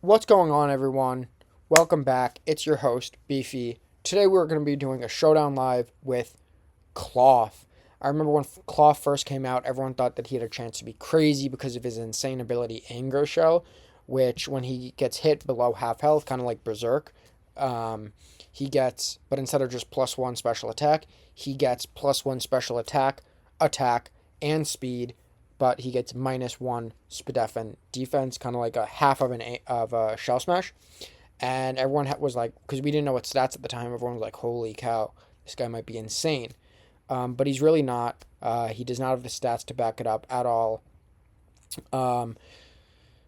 What's going on, everyone? Welcome back. It's your host, Beefy. Today we're going to be doing a showdown live with Klawf. I remember when Klawf first came out, everyone thought that he had a chance to be crazy because of his insane ability, Anger Shell, which when he gets hit below half health, kind of like Berserk, he gets, but instead of just +1 special attack, he gets +1 special attack, and speed, but he gets -1 SPDEF and defense, kind of like a half of a Shell Smash. And everyone was like, because we didn't know what stats at the time, everyone was like, holy cow, this guy might be insane. But he's really not. He does not have the stats to back it up at all. Um,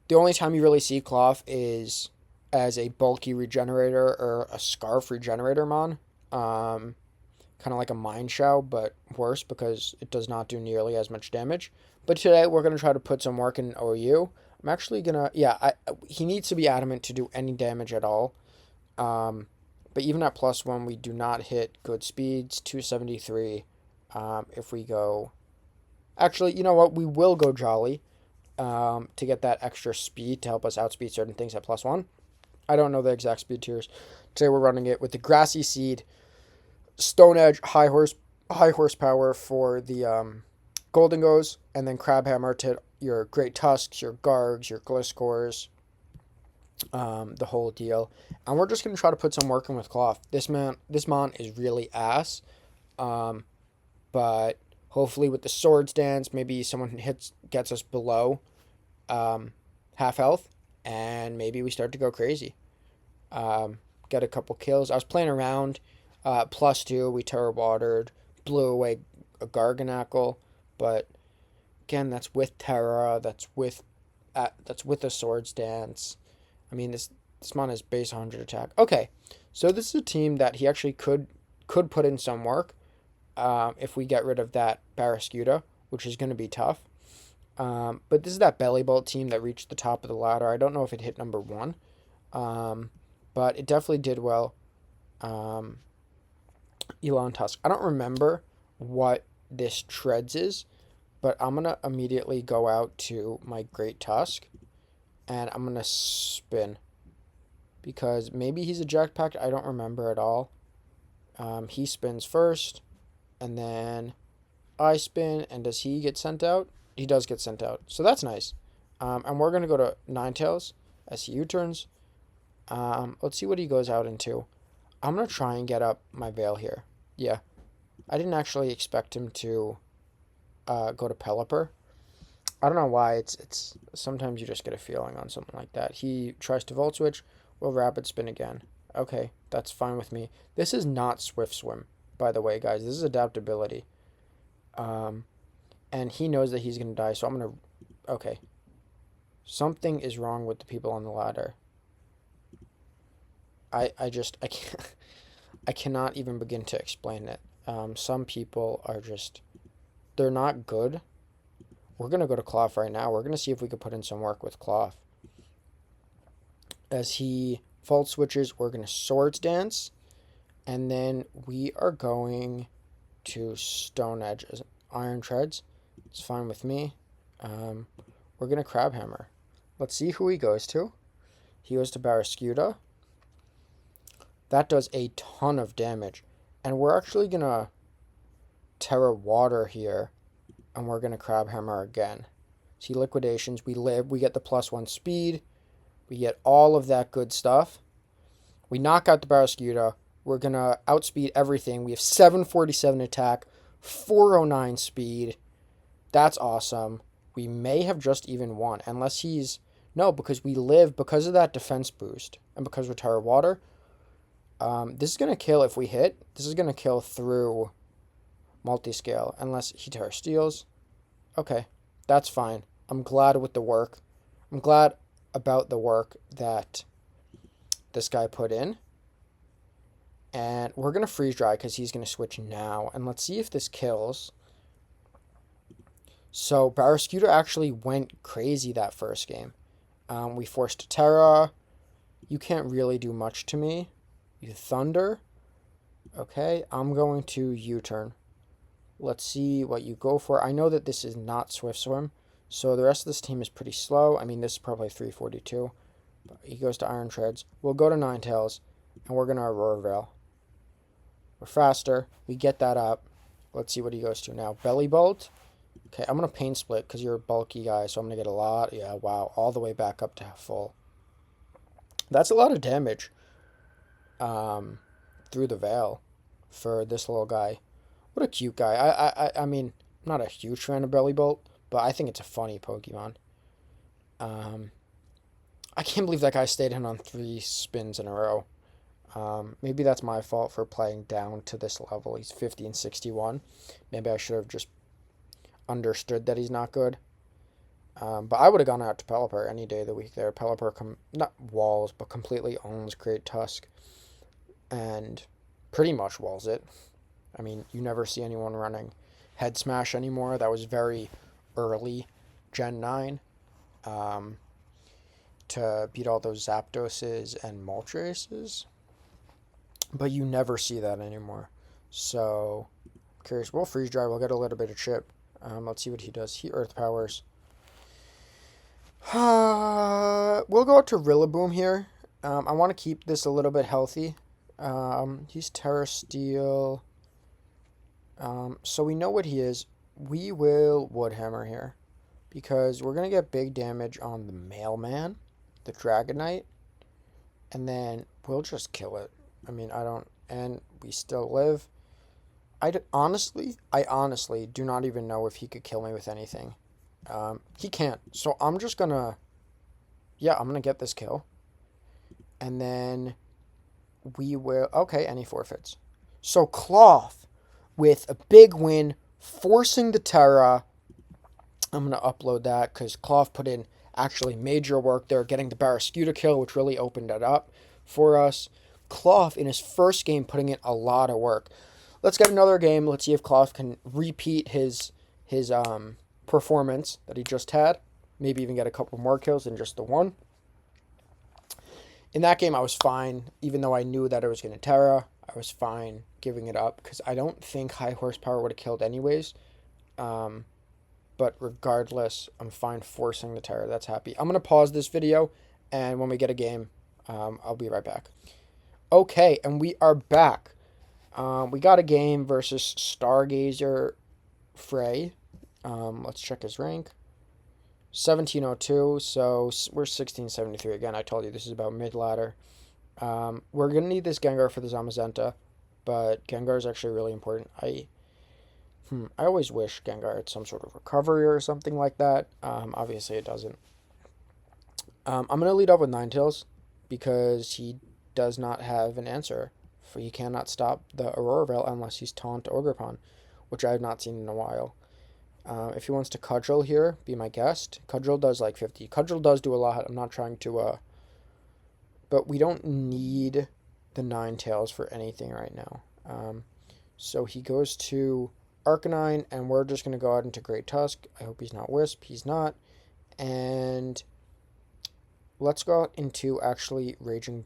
the only time you really see Klawf is as a bulky regenerator or a scarf regenerator mon. Kind of like a Mind Shell, but worse because it does not do nearly as much damage. But today we're going to try to put some work in OU. I'm actually going to, he needs to be adamant to do any damage at all. But even at +1, we do not hit good speeds, 273. If we go, actually, you know what? We will go Jolly to get that extra speed to help us outspeed certain things at +1. I don't know the exact speed tiers. Today we're running it with the Grassy Seed, Stone Edge, high horsepower for the Golden Goes, and then Crab Hammer to your Great Tusks, your Gargs, your Gliscors, the whole deal. And we're just gonna try to put some work in with Klawf. This mon is really ass. But hopefully with the Swords Dance, maybe someone gets us below half health, and maybe we start to go crazy. Get a couple kills. I was playing around. +2, we Terror Watered, blew away a Garganackle, but again, that's with Terra. That's with a Swords Dance. I mean, this mon is base 100 attack. Okay, so this is a team that he actually could put in some work. If we get rid of that Barraskewda, which is going to be tough. But this is that Belly Bolt team that reached the top of the ladder. I don't know if it hit number 1, but it definitely did well. Elon Tusk. I don't remember what this Treads is, but I'm going to immediately go out to my Great Tusk, and I'm going to spin. Because maybe he's a Jackpack, I don't remember at all. He spins first, and then I spin, and does he get sent out? He does get sent out, so that's nice. And we're going to go to Ninetales as he U-turns. Let's see what he goes out into. I'm going to try and get up my Veil here. Yeah. I didn't actually expect him to go to Pelipper. I don't know why. It's sometimes you just get a feeling on something like that. He tries to Volt Switch. We'll Rapid Spin again. Okay, that's fine with me. This is not Swift Swim, by the way, guys. This is Adaptability. And he knows that he's going to die, so I'm going to... Okay. Something is wrong with the people on the ladder. I can't, I cannot even begin to explain it. Some people are just, they're not good. We're going to go to Klawf right now. We're going to see if we could put in some work with Klawf. As he Volt Switches, we're going to Swords Dance. And then we are going to Stone Edge as Iron Treads. It's fine with me. We're going to Crab Hammer. Let's see who he goes to. He goes to Barraskewda. That does a ton of damage. And we're actually going to Terra Water here. And we're going to Crab Hammer again. See, Liquidations. We live. We get the +1 speed. We get all of that good stuff. We knock out the Barraskewda. We're going to outspeed everything. We have 747 attack. 409 speed. That's awesome. We may have just even won. Unless he's... No, because we live because of that defense boost. And because we're Terra Water... this is going to kill if we hit. This is going to kill through multi-scale. Unless he Terra Steals. Okay. That's fine. I'm glad with the work. I'm glad about the work that this guy put in. And we're going to Freeze Dry because he's going to switch now. And let's see if this kills. So Barraskewda actually went crazy that first game. We forced a Terra. You can't really do much to me. You Thunder. Okay, I'm going to U-turn. Let's see what you go for. I know that this is not Swift Swim, so the rest of this team is pretty slow. I mean, this is probably 342. He goes to Iron Treads. We'll go to Ninetales, and we're going to Aurora Veil. We're faster. We get that up. Let's see what he goes to now. Belly Bolt. Okay, I'm going to Pain Split because you're a bulky guy, so I'm going to get a lot. Yeah, wow. All the way back up to full. That's a lot of damage through the Veil for this little guy. What a cute guy. I mean, I'm not a huge fan of Belly Bolt, but I think it's a funny Pokemon. I can't believe that guy stayed in on 3 spins in a row. Maybe that's my fault for playing down to this level. He's 50 and 61. Maybe I should have just understood that he's not good. But I would have gone out to Pelipper any day of the week there. Pelipper, not walls, but completely owns Great Tusk. And pretty much walls it. I mean, you never see anyone running Head Smash anymore. That was very early Gen 9. To beat all those Zapdoses and Moltres. But you never see that anymore. So, I'm curious. We'll Freeze Dry. We'll get a little bit of chip. Let's see what he does. He Earth Powers. We'll go out to Rillaboom here. I want to keep this a little bit healthy. He's Terra Steel. So we know what he is. We will Woodhammer here. Because we're going to get big damage on the Mailman, the Dragonite. And then we'll just kill it. I mean, I don't... And we still live. I honestly do not even know if he could kill me with anything. He can't. So I'm just going to... Yeah, I'm going to get this kill. And then we will... Okay, and he forfeits. So Klawf with a big win, forcing the Terra. I'm going to upload that because Klawf put in actually major work there, getting the Barrascuda kill, which really opened it up for us. Klawf in his first game putting in a lot of work. Let's get another game. Let's see if Klawf can repeat his performance that he just had. Maybe even get a couple more kills than just the one. In that game, I was fine. Even though I knew that it was going to Terra, I was fine giving it up because I don't think high horsepower would have killed anyways. But regardless, I'm fine forcing the Terra. That's happy. I'm going to pause this video, and when we get a game, I'll be right back. Okay, and we are back. We got a game versus Stargazer Frey. Let's check his rank. 1702, so we're 1673 again. I told you this is about mid-ladder. We're going to need this Gengar for the Zamazenta, but Gengar is actually really important. I always wish Gengar had some sort of recovery or something like that. Obviously it doesn't. I'm going to lead up with Ninetales because he does not have an answer. He cannot stop the Aurora Veil unless he's Taunt Ogerpon, which I have not seen in a while. If he wants to Cudgel here, be my guest. Cudgel does like 50. Cudgel does do a lot. I'm not trying to... But we don't need the Ninetales for anything right now. So he goes to Arcanine, and we're just going to go out into Great Tusk. I hope he's not Wisp. He's not. And let's go out into actually Raging...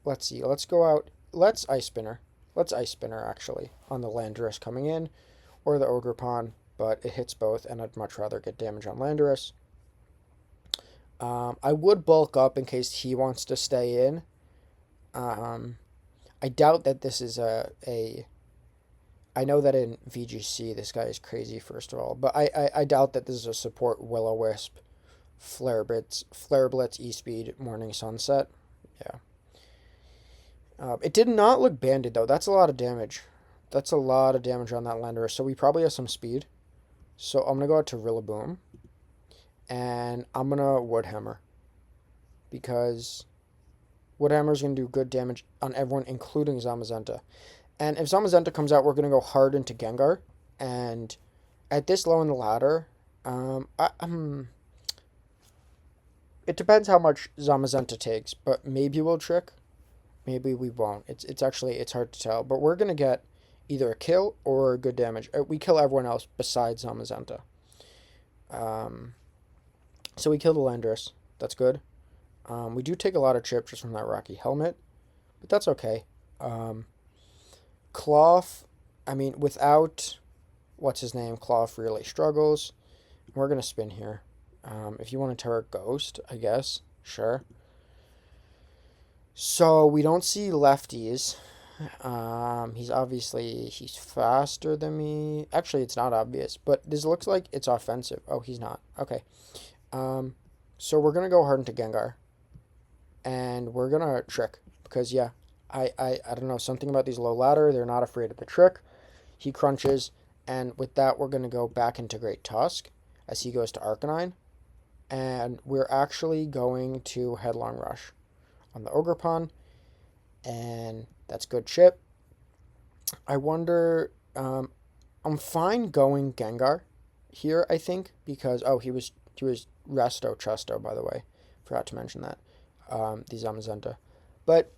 Let's see. Let's go out. Let's Ice Spinner. Let's Ice Spinner, actually, on the Landorus coming in, or the Ogerpon, but it hits both, and I'd much rather get damage on Landorus. I would bulk up in case he wants to stay in. I doubt that this is I know that in VGC, this guy is crazy, first of all, but I doubt that this is a support Will-O-Wisp, Flare Blitz, E-Speed, Morning Sunset. Yeah. It did not look banded, though. That's a lot of damage. That's a lot of damage on that Landorus. So we probably have some speed. So I'm going to go out to Rillaboom. And I'm going to Woodhammer. Because Woodhammer is going to do good damage on everyone, including Zamazenta. And if Zamazenta comes out, we're going to go hard into Gengar. And at this low in the ladder, it depends how much Zamazenta takes. But maybe we'll trick. Maybe we won't. It's hard to tell. But we're going to get either a kill or good damage. We kill everyone else besides Zamazenta. So we kill the Landorus. That's good. We do take a lot of chip just from that Rocky Helmet. But that's okay. Klawf, I mean, without... What's his name? Klawf really struggles. We're going to spin here. If you want to Terra Ghost, I guess. Sure. So we don't see lefties. He's faster than me. Actually, it's not obvious, but this looks like it's offensive. Oh, he's not. Okay. Um, so we're gonna go hard into Gengar, and we're gonna trick because yeah, I don't know, something about these low ladder. They're not afraid of the trick. He crunches, and with that, we're gonna go back into Great Tusk as he goes to Arcanine, and we're actually going to Headlong Rush on the Ogerpon, and that's good chip. I wonder. I'm fine going Gengar here. I think because he was Resto Chesto, by the way. Forgot to mention that. The Zamazenta, but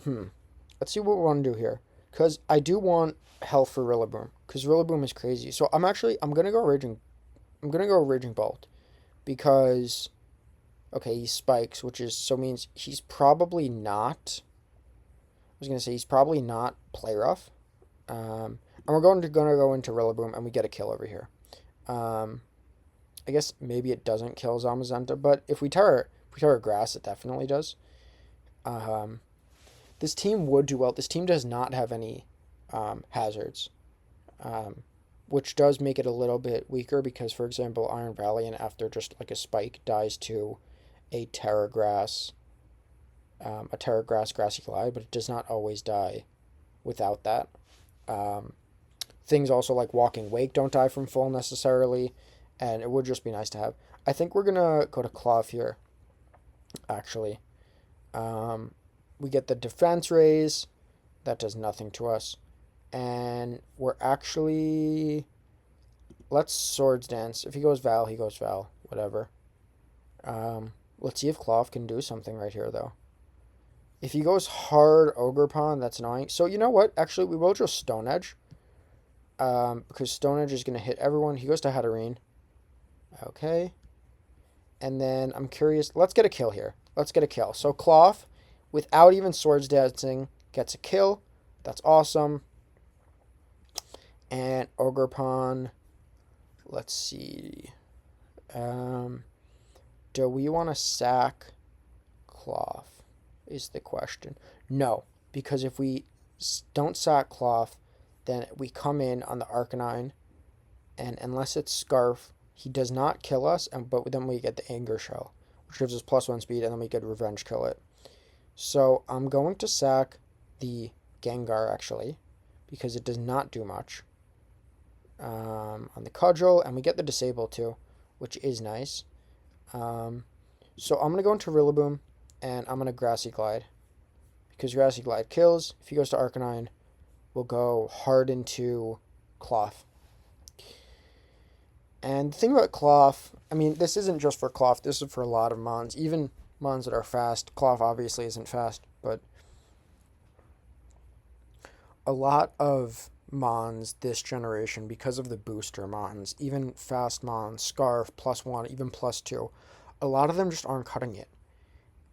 let's see what we want to do here because I do want health for Rillaboom because Rillaboom is crazy. So I'm gonna go Raging. I'm gonna go Raging Bolt because okay he spikes, which is so means he's probably not. I was gonna say he's probably not Play Rough. And we're gonna go into Rillaboom, and we get a kill over here. Um, I guess maybe it doesn't kill Zamazenta, but if we Terra Grass, it definitely does. Um, this team would do well. This team does not have any hazards, um, which does make it a little bit weaker because, for example, Iron Valiant, after just like a spike, dies to a Terra Grass, Grassy Glide, but it does not always die without that. Um, Things also like Walking Wake don't die from full necessarily, and it would just be nice to have. I think we're gonna go to Klawf here, actually. Um, we get the defense raise, that does nothing to us, and we're actually let's Swords Dance. If he goes Val, he goes Val, whatever. Let's see if Klawf can do something right here though. If he goes hard Ogerpon, that's annoying. So you know what? Actually, we will just Stone Edge. Because Stone Edge is going to hit everyone. He goes to Hatterene. Okay. And then I'm curious. Let's get a kill here. Let's get a kill. So Klawf, without even Swords Dancing, gets a kill. That's awesome. And Ogerpon. Let's see. Do we want to sack Klawf? Is the question. No. Because if we don't sack Klawf, then we come in on the Arcanine, and unless it's Scarf, he does not kill us, but then we get the Anger Shell, which gives us +1 speed, and then we could Revenge Kill it. So I'm going to sack the Gengar, actually, because it does not do much on the Cudgel, and we get the Disable, too, which is nice. So I'm going to go into Rillaboom, and I'm going to Grassy Glide, because Grassy Glide kills. If he goes to Arcanine, we'll go hard into Klawf. And the thing about Klawf, I mean, this isn't just for Klawf, this is for a lot of Mons. Even Mons that are fast. Klawf obviously isn't fast, but a lot of Mons this generation, because of the booster Mons, even fast Mons, Scarf, +1, even +2, a lot of them just aren't cutting it.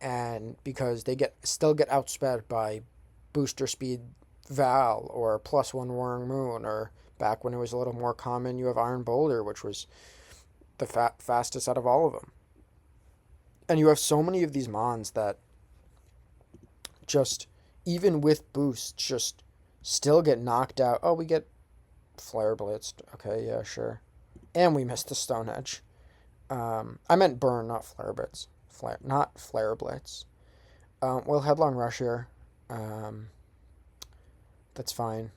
And because they still get outsped by booster speed Val or +1 Warring Moon, or back when it was a little more common, you have Iron Boulder, which was the fastest out of all of them. And you have so many of these Mons that just, even with boosts, just still get knocked out. Oh, we get Flare Blitzed. Okay, yeah, sure. And we missed the Stone Edge. I meant Burn, not Flare Blitz. Not Flare Blitz. We'll Headlong Rush here. That's fine.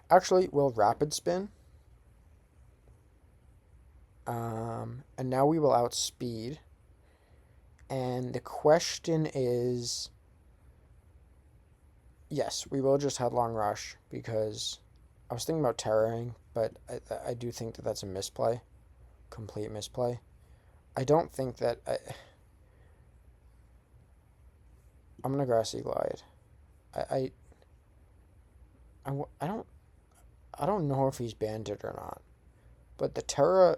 Actually, we'll Rapid Spin. And now we will outspeed. And the question is, yes, we will just Headlong Rush because I was thinking about Terroring, but I do think that that's a misplay. Complete misplay. I don't think that I'm gonna Grassy Glide. I don't know if he's banded or not, but the Terra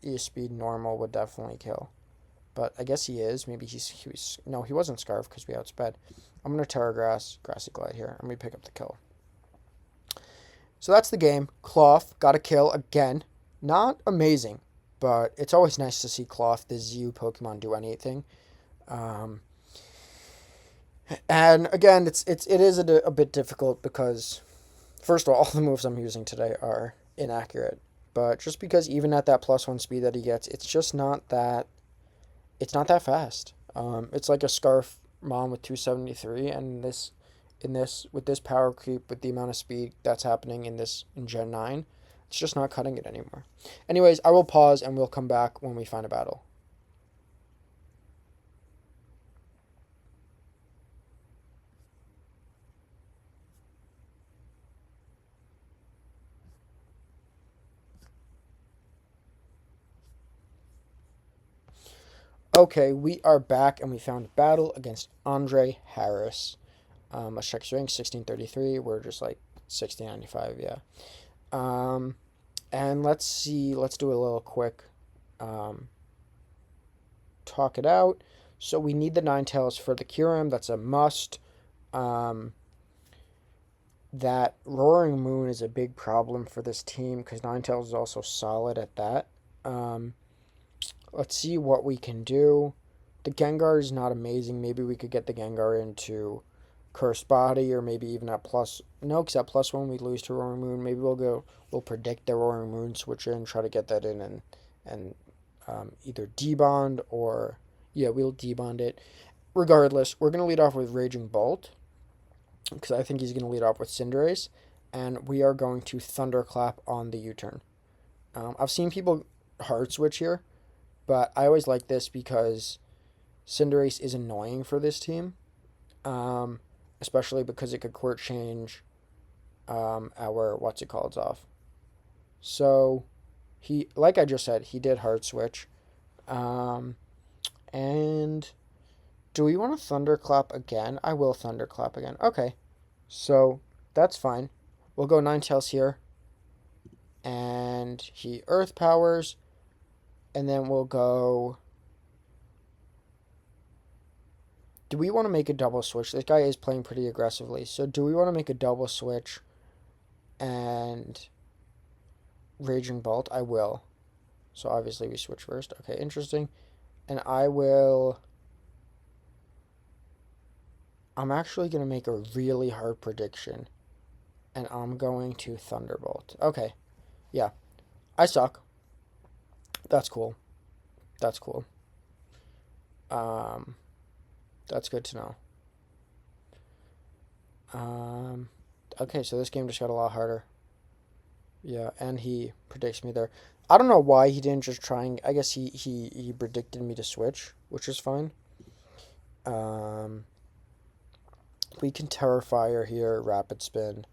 E-Speed normal would definitely kill. But I guess he is. Maybe he was no, he wasn't Scarf because we outsped. I'm gonna Terra Grassy Glide here, and we pick up the kill. So that's the game. Klawf got a kill again. Not amazing, but it's always nice to see Klawf, the ZU Pokemon, do anything. Um, and again, it is a bit difficult because, first of all the moves I'm using today are inaccurate. But just because even at that +1 speed that he gets, it's not that fast. It's like a Scarf Mon with 273, and with this power creep, with the amount of speed that's happening in Gen 9, it's just not cutting it anymore. Anyways, I will pause and we'll come back when we find a battle. Okay, we are back and we found a battle against Andre Harris. Let's check his rank, 1633. We're just like 1695, yeah. And let's see, let's do a little quick talk it out. So we need the Ninetales for the Kyurem. That's a must. That Roaring Moon is a big problem for this team because Ninetales is also solid at that. Let's see what we can do. The Gengar is not amazing. Maybe we could get the Gengar into Cursed Body, or maybe even at plus... No, because at +1 we lose to Roaring Moon. Maybe we'll predict the Roaring Moon switch in, try to get that in, and either debond or... Yeah, we'll debond it. Regardless, we're going to lead off with Raging Bolt, because I think he's going to lead off with Cinderace, and we are going to Thunderclap on the U-turn. I've seen people hard switch here, but I always like this because Cinderace is annoying for this team, especially because it could court change our what's-it-calls off. So, like I just said, he did hard switch. And do we want to Thunderclap again? I will Thunderclap again. Okay, so that's fine. We'll go Ninetales here. And he Earth Powers. And then we'll go... Do we want to make a double switch? This guy is playing pretty aggressively. So do we want to make a double switch and Raging Bolt? I will. So obviously we switch first. Okay, interesting. And I'm actually going to make a really hard prediction. And I'm going to Thunderbolt. Okay. Yeah. I suck. That's cool. That's cool. That's good to know. Okay, so this game just got a lot harder. Yeah, and he predicts me there. I don't know why he didn't just try and... I guess he predicted me to switch, which is fine. We can Terrafire here, Rapid Spin.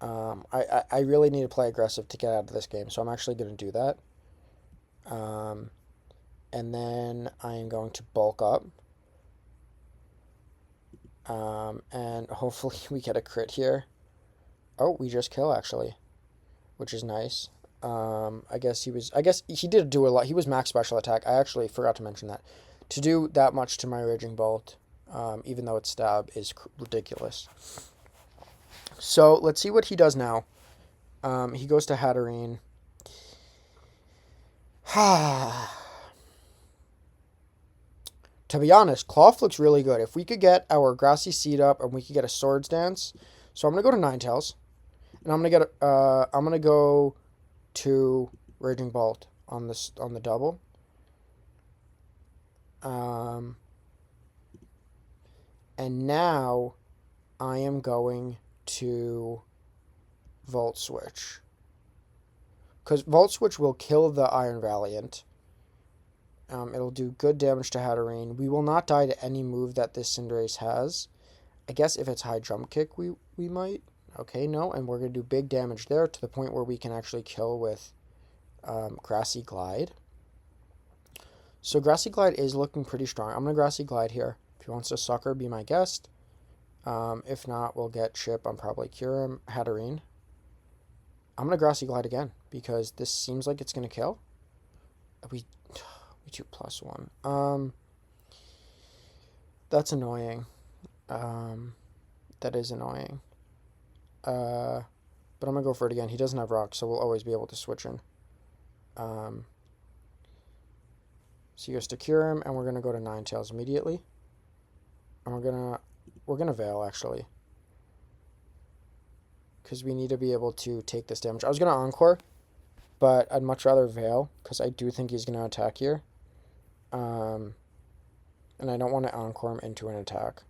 I really need to play aggressive to get out of this game, so I'm actually going to do that. And then I am going to bulk up. And hopefully we get a crit here. Oh, we just kill, actually, which is nice. I guess he did do a lot. He was max special attack. I actually forgot to mention that. To do that much to my Raging Bolt, even though it's stab, is ridiculous. So let's see what he does now. He goes to Hatterene. To be honest, Klawf looks really good. If we could get our Grassy Seed up and we could get a Swords Dance. So I'm going to go to Ninetales. And I'm going to go to Raging Bolt on the double. And now I am going to Volt Switch. Because Volt Switch will kill the Iron Valiant. It'll do good damage to Hatterene. We will not die to any move that this Cinderace has. I guess if it's High Jump Kick, we might. Okay, no, and we're going to do big damage there to the point where we can actually kill with Grassy Glide. So Grassy Glide is looking pretty strong. I'm going to Grassy Glide here. If he wants to Sucker, be my guest. If not, we'll get Chip on probably Kyurem, Hatterene. I'm going to Grassy Glide again because this seems like it's going to kill. We 2 plus 1. That's annoying. That is annoying. But I'm going to go for it again. He doesn't have Rock, so we'll always be able to switch in. So he goes to cure him, and we're gonna go to Ninetales immediately. And we're gonna Veil actually. Because we need to be able to take this damage. I was gonna Encore, but I'd much rather Veil, because I do think he's gonna attack here. And I don't want to Encore him into an attack.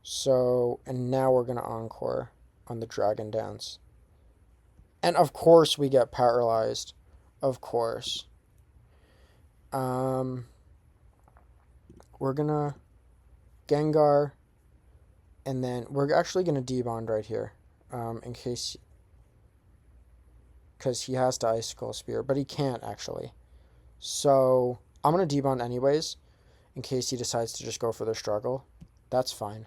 So, and now we're gonna Encore on the Dragon Dance. And of course we get paralyzed. Of course. We're gonna Gengar, and then we're actually gonna debond right here, in case, because he has to Icicle Spear, but he can't actually. So I'm gonna debond anyways, in case he decides to just go for the struggle. That's fine.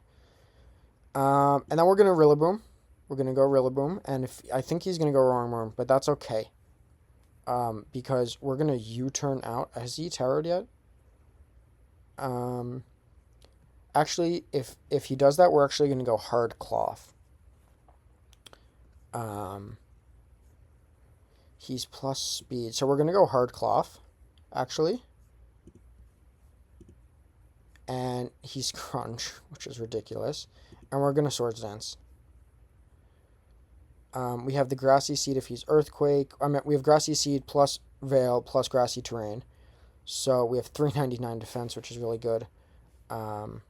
And then we're gonna Rillaboom. We're gonna go Rillaboom, and if I think he's gonna go Wrongworm, but that's okay. Because we're gonna U-turn out. Has he terrored yet? Actually, if he does that, we're actually gonna go hard Klawf. He's plus speed, so we're gonna go hard Klawf, actually. And he's Crunch, which is ridiculous. And we're gonna Swords Dance. We have the Grassy Seed if he's Earthquake. We have Grassy Seed plus Veil plus Grassy Terrain. So we have 399 defense, which is really good. The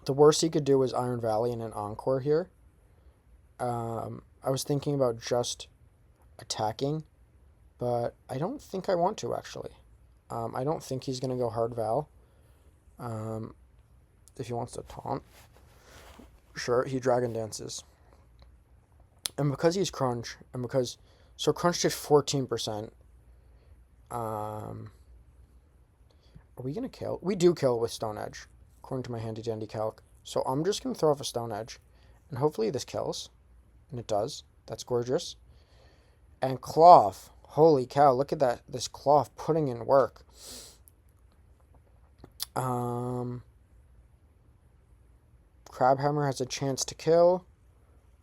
worst he could do is Iron Valley and an Encore here. I was thinking about just attacking, but I don't think I want to, actually. I don't think he's going to go hard Val. If he wants to taunt. Sure, he Dragon Dances. And because he's Crunch, and because... So Crunch did 14%. Are we going to kill? We do kill with Stone Edge, according to my handy dandy calc. So I'm just going to throw off a Stone Edge. And hopefully this kills. And it does. That's gorgeous. And Klawf. Holy cow, look at that. This Klawf putting in work. Crabhammer has a chance to kill,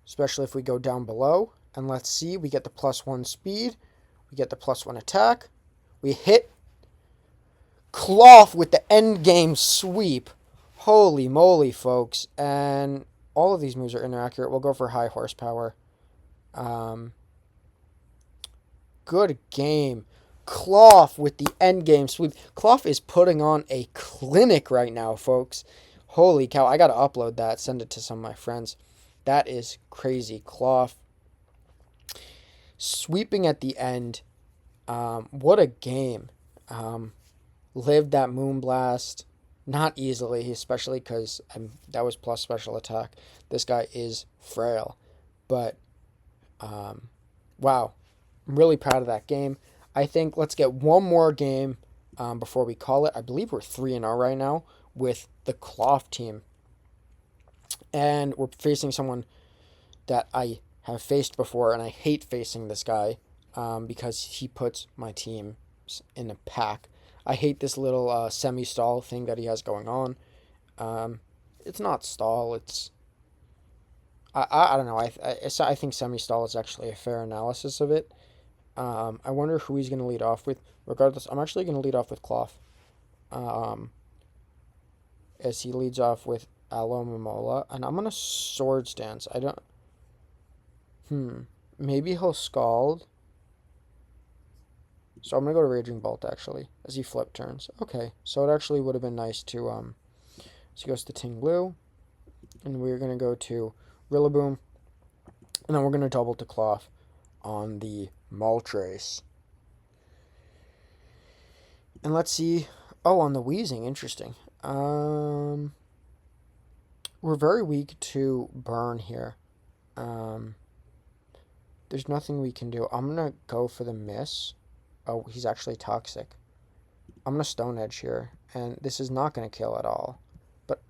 especially if we go down below. And let's see, we get the +1 speed. We get the +1 attack. We hit Klawf with the end game sweep. Holy moly, folks. And all of these moves are inaccurate. We'll go for high horsepower. Good game. Klawf with the end game sweep. Klawf is putting on a clinic right now, folks. Holy cow, I gotta upload that, send it to some of my friends. That is crazy. Klawf sweeping at the end. What a game. Lived that Moonblast. Not easily, especially because that was plus special attack. This guy is frail. But, wow. I'm really proud of that game. I think let's get one more game before we call it. I believe we're 3-0 right now with the Klawf team. And we're facing someone that I have faced before, and I hate facing this guy because he puts my team in a pack. I hate this little semi-stall thing that he has going on. It's not stall. It's... I don't know. I think semi-stall is actually a fair analysis of it. I wonder who he's going to lead off with. Regardless, I'm actually going to lead off with Klawf. As he leads off with Alomomola. And I'm going to Swords Dance. I don't... Maybe he'll Scald. So I'm going to go to Raging Bolt, actually, as he flip turns. Okay, so it actually would have been nice to... So he goes to Tinglu. And we're going to go to Rillaboom. And then we're going to double to Klawf on the Moltres. And let's see... Oh, on the Wheezing. Interesting. We're very weak to Burn here. There's nothing we can do. I'm going to go for the Miss. Oh, he's actually Toxic. I'm going to Stone Edge here. And this is not going to kill at all. But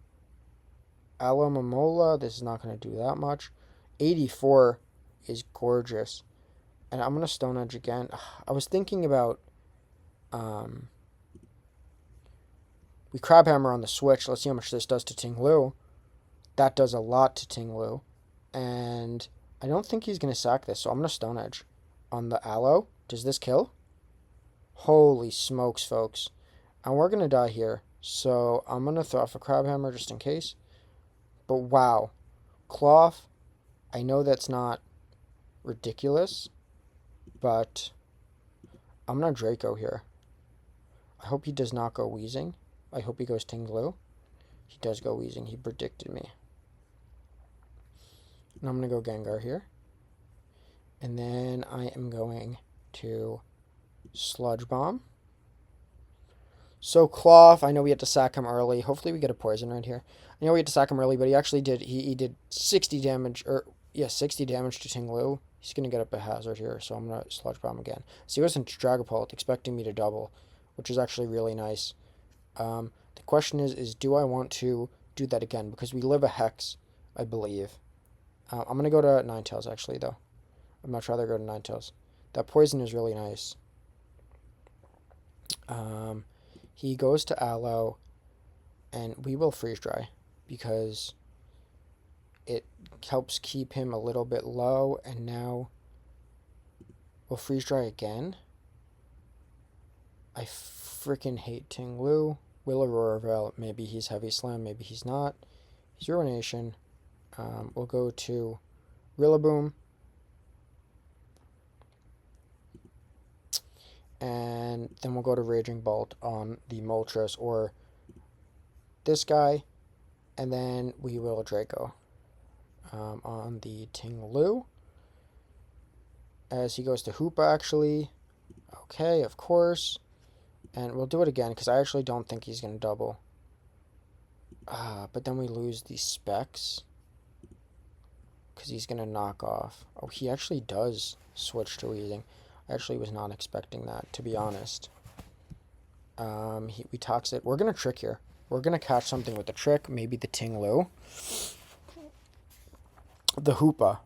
Alomomola, this is not going to do that much. 84 is gorgeous. And I'm going to Stone Edge again. I was thinking about... We Crabhammer on the switch. Let's see how much this does to Tinglu. That does a lot to Tinglu. And I don't think he's going to sack this, so I'm going to Stone Edge on the Aloe Does this kill? Holy smokes, folks. And we're going to die here. So I'm going to throw off a crab hammer just in case. But wow. Klawf, I know that's not ridiculous, but I'm going to Draco here. I hope he does not go Wheezing. I hope he goes Tinglu. He does go Wheezing. He predicted me. And I'm going to go Gengar here. And then I am going to Sludge Bomb. So Klawf, I know we had to sack him early. Hopefully we get a poison right here. I know we had to sack him early, but he actually did. He did 60 damage, 60 damage to Tinglu. He's going to get up a hazard here, so I'm going to Sludge Bomb again. So he wasn't Dragapult, expecting me to double, which is actually really nice. The question is do I want to do that again? Because we live a Hex, I believe. I'm going to go to Ninetales, actually, though. I'd much rather go to Ninetales. That poison is really nice. He goes to Aloe, and we will Freeze Dry, because it helps keep him a little bit low, and now we'll Freeze Dry again. I freaking hate Tinglu. Will Aurora, maybe he's Heavy Slam, maybe he's not. He's Ruination. We'll go to Rillaboom. And then we'll go to Raging Bolt on the Moltres or this guy. And then we will Draco on the Tinglu. As he goes to Hoopa, actually. Okay, of course. And we'll do it again, because I actually don't think he's going to double. But then we lose the Specs, because he's going to knock off. Oh, he actually does switch to Weezing. I actually was not expecting that, to be honest. We tox it. We're going to Trick here. We're going to catch something with the Trick, maybe the Tinglu. The Hoopa.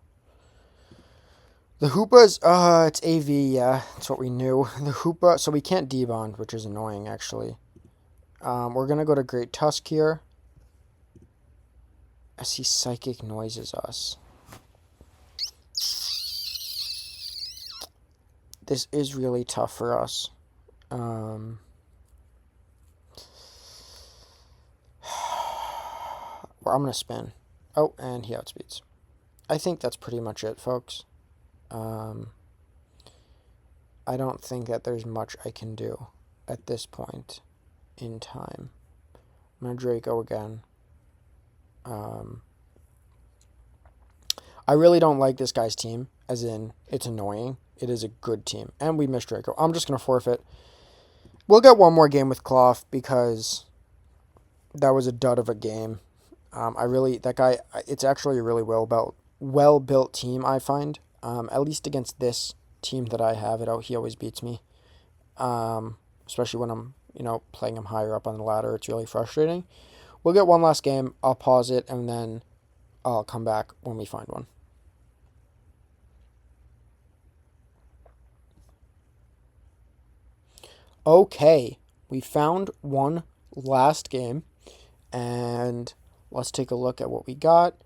The Hoopa's, it's AV, yeah, that's what we knew. The Hoopa, so we can't debond, which is annoying, actually. We're going to go to Great Tusk here. As he Psychic Noises us. This is really tough for us. I'm going to spin. Oh, and he outspeeds. I think that's pretty much it, folks. I don't think that there's much I can do at this point in time. I'm going to Draco again. I really don't like this guy's team, as in, it's annoying. It is a good team. And we missed Draco. I'm just going to forfeit. We'll get one more game with Klawf, because that was a dud of a game. That guy, it's actually a really well-built team, I find. At least against this team that I have, he always beats me. Especially when I'm, playing him higher up on the ladder. It's really frustrating. We'll get one last game. I'll pause it, and then I'll come back when we find one. Okay, we found one last game, and let's take a look at what we got.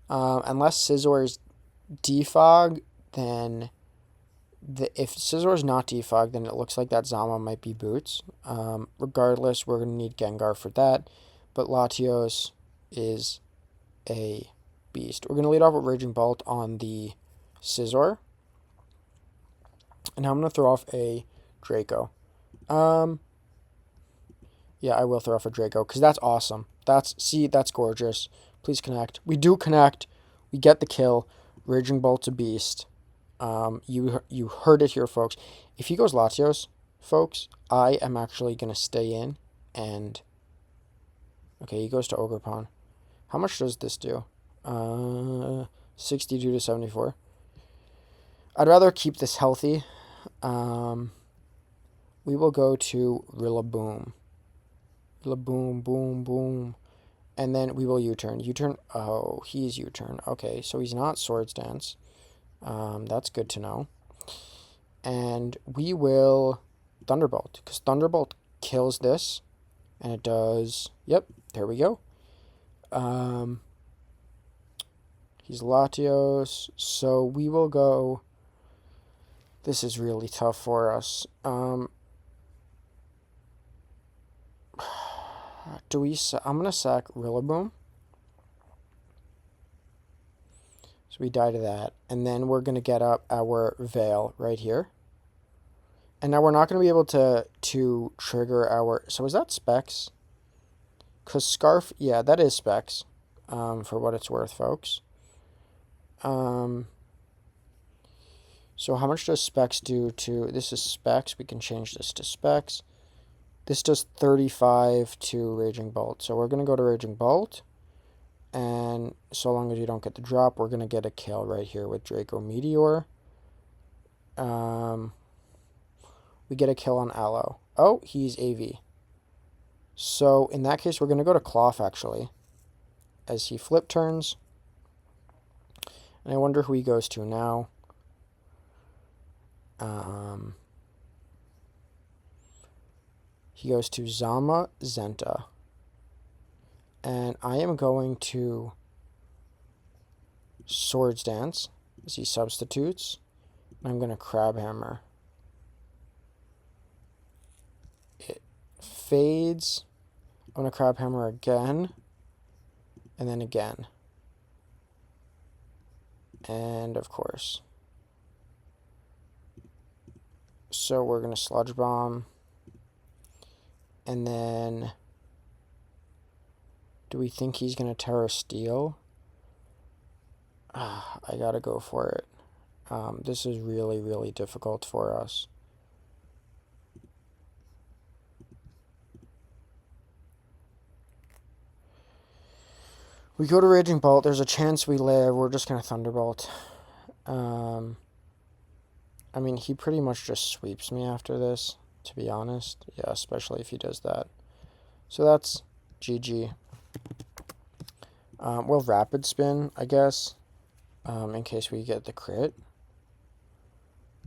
Unless Scissor's defog, then if Scissor's not defog, then it looks like that Zama might be Boots. Regardless, we're going to need Gengar for that, but Latios is a beast. We're going to lead off with Raging Bolt on the Scizor, and I'm going to throw off a Draco. Yeah, I will throw off a Draco, because that's awesome. That's gorgeous. Please connect. We do connect. We get the kill. Raging Bolt's a beast. You heard it here, folks. If he goes Latios, folks, I am actually going to stay in and... Okay, he goes to Ogerpon. How much does this do? 62 to 74. I'd rather keep this healthy. We will go to Rillaboom. Rillaboom, boom, boom. And then we will U-turn. U-turn. Oh, he's U-turn. Okay, so he's not Swords Dance. That's good to know. And we will Thunderbolt, because Thunderbolt kills this. And it does... Yep, there we go. He's Latios. So we will go This is really tough for us. I'm gonna sack Rillaboom. So we die to that, and then we're gonna get up our Veil right here. And now we're not gonna be able to trigger our. So is that Specs? Cause Scarf, yeah, that is Specs. For what it's worth, folks. So how much does Specs do to... This is Specs. We can change this to Specs. This does 35 to Raging Bolt. So we're going to go to Raging Bolt. And so long as you don't get the drop, we're going to get a kill right here with Draco Meteor. We get a kill on Aloe. Oh, he's AV. So in that case, we're going to go to Klawf, actually, as he flip turns. And I wonder who he goes to now. He goes to Zama Zenta. And I am going to Swords Dance as he substitutes. I'm going to Crab Hammer. It fades. I'm going to Crab Hammer again. And then again. And of course. So we're going to Sludge Bomb. And then, do we think he's going to Terra Steel? I got to go for it. This is really, really difficult for us. We go to Raging Bolt. There's a chance we live. We're just going to Thunderbolt. I mean, he pretty much just sweeps me after this, to be honest. Yeah, especially if he does that. So that's GG. We'll Rapid Spin, I guess, in case we get the crit.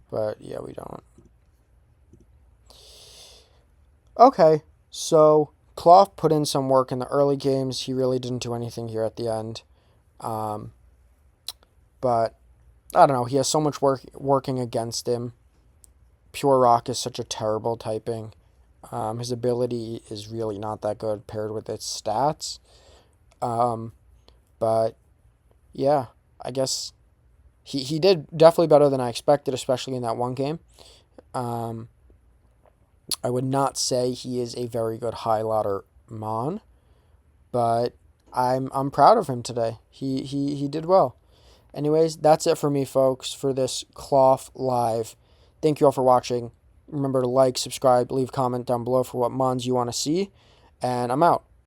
But, yeah, we don't. Okay, so Klawf put in some work in the early games. He really didn't do anything here at the end. But I don't know. He has so much working against him. Pure Rock is such a terrible typing. His ability is really not that good paired with its stats. But yeah, I guess he did definitely better than I expected, especially in that one game. I would not say he is a very good high ladder Mon, but I'm proud of him today. He did well. Anyways, that's it for me, folks, for this Klawf live. Thank you all for watching. Remember to like, subscribe, leave a comment down below for what mons you want to see, and I'm out.